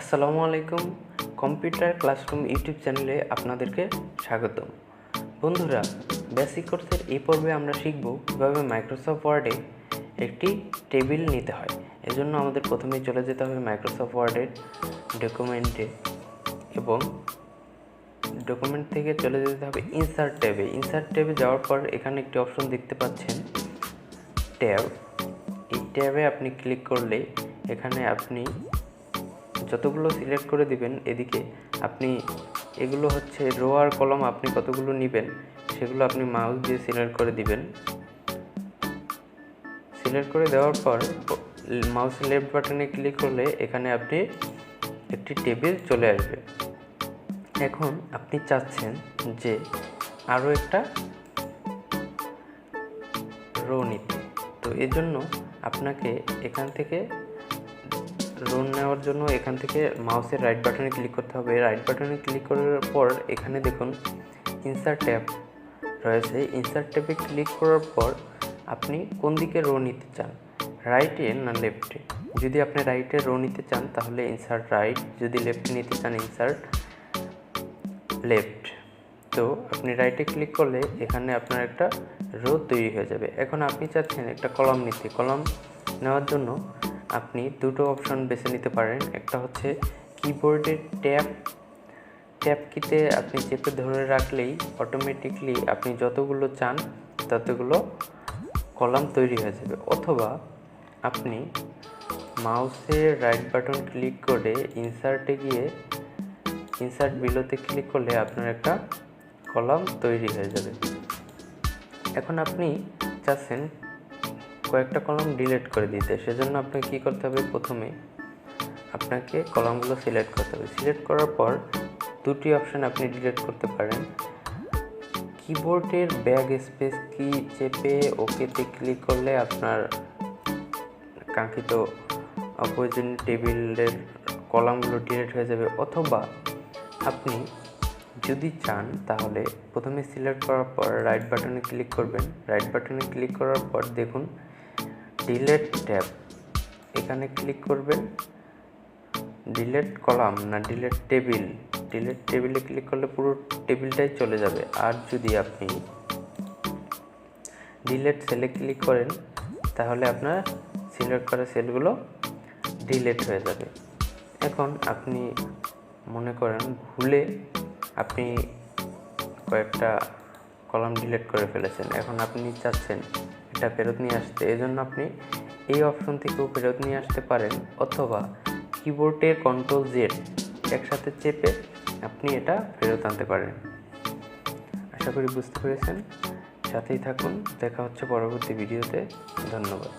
আসসালামু আলাইকুম। Computer classroom YouTube চ্যানেলে আপনাদেরকে স্বাগতম। বন্ধুরা, বেসিক কোর্সের এই পর্বে আমরা শিখব কীভাবে মাইক্রোসফট ওয়ার্ডে একটি টেবিল নিতে হয়। এজন্য আমাদের প্রথমেই চলে যেতে হবে মাইক্রোসফট ওয়ার্ডের ডকুমেন্টে এবং ডকুমেন্ট থেকে চলে যেতে হবে ইনসার্ট ট্যাবে। ইনসার্ট ট্যাবে যাওয়ার পর এখানে একটি অপশন দেখতে পাচ্ছেন ট্যাব। এই ট্যাবে আপনি ক্লিক করলে এখানে আপনি যতগুলো সিলেক্ট করে দিবেন, এদিকে আপনি এগুলো হচ্ছে রো আর কলাম, আপনি কতগুলো নেবেন সেগুলো আপনি মাউস দিয়ে সিলেক্ট করে দিবেন। সিলেক্ট করে দেওয়ার পর মাউসের লেফট বাটনে ক্লিক করলে এখানে আপনি একটি টেবিল চলে আসবে। এখন আপনি চাচ্ছেন যে আরও একটা রো নিতে, তো এর জন্য আপনাকে এখান থেকে রো নেওয়ার জন্য এখান থেকে মাউসের রাইট বাটনে ক্লিক করতে হবে। রাইট বাটনে ক্লিক করার পর এখানে দেখুন ইনসার্ট ট্যাব রয়েছে। ইনসার্ট ট্যাবে ক্লিক করার পর আপনি কোন দিকে রো নিতে চান, রাইটে না লেফটে। যদি আপনি রাইটে রো নিতে চান তাহলে ইনসার্ট রাইট, যদি লেফটে নিতে চান ইনসার্ট লেফট। তো আপনি রাইটে ক্লিক করলে এখানে আপনার একটা রো তৈরি হয়ে যাবে। এখন আপনি চাচ্ছেন একটা কলাম নিতে। কলাম নেওয়ার জন্য আপনি দুটো অপশন বেছে নিতে পারেন। একটা হচ্ছে কিবোর্ডের ট্যাব কিতে আপনি চেপে ধরে রাখলেই অটোমেটিকলি আপনি যতগুলো চান ততগুলো কলাম তৈরি হয়ে যাবে, অথবা আপনি মাউসের রাইট বাটন ক্লিক করে ইনসার্টে গিয়ে ইনসার্ট বিলোতে ক্লিক করলে আপনার একটা কলাম তৈরি হয়ে যাবে। এখন আপনি চাচ্ছেন কয়েকটা কলাম ডিলিট করে দিতে, সেজন্য আপনাকে কী করতে হবে, প্রথমে আপনাকে কলামগুলো সিলেক্ট করতে হবে। সিলেক্ট করার পর দুটি অপশান আপনি ডিলিট করতে পারেন। কিবোর্ডের ব্যাক স্পেস কি চেপে ওকেতে ক্লিক করলে আপনার কাঙ্ক্ষিত অপ্রয়োজনীয় টেবিলের কলামগুলো ডিলিট হয়ে যাবে, অথবা আপনি যদি চান তাহলে প্রথমে সিলেক্ট করার পর রাইট বাটনে ক্লিক করবেন। রাইট বাটনে ক্লিক করার পর দেখুন ডিলিট ট্যাব, এখানে ক্লিক করবেন। ডিলিট কলাম না ডিলিট টেবিল, ডিলিট টেবিলে ক্লিক করলে পুরো টেবিলটাই চলে যাবে। আর যদি আপনি ডিলিট সেলে ক্লিক করেন তাহলে আপনার সিলেক্ট করা সেলগুলো ডিলিট হয়ে যাবে। এখন আপনি মনে করেন ভুলে আপনি কয়েকটা কলাম ডিলিট করে ফেলেছেন, এখন আপনি চাচ্ছেন এটা ফেরত নিয়ে আসতে, এজন্য আপনি এই অপশন থেকেও ফেরত নিয়ে আসতে পারেন, অথবা কিবোর্ডের কন্ট্রোল জেড একসাথে চেপে আপনি এটা ফেরত আনতে পারেন। আশা করি বুঝতে পেরেছেন। সাথেই থাকুন, দেখা হচ্ছে পরবর্তী ভিডিওতে। ধন্যবাদ।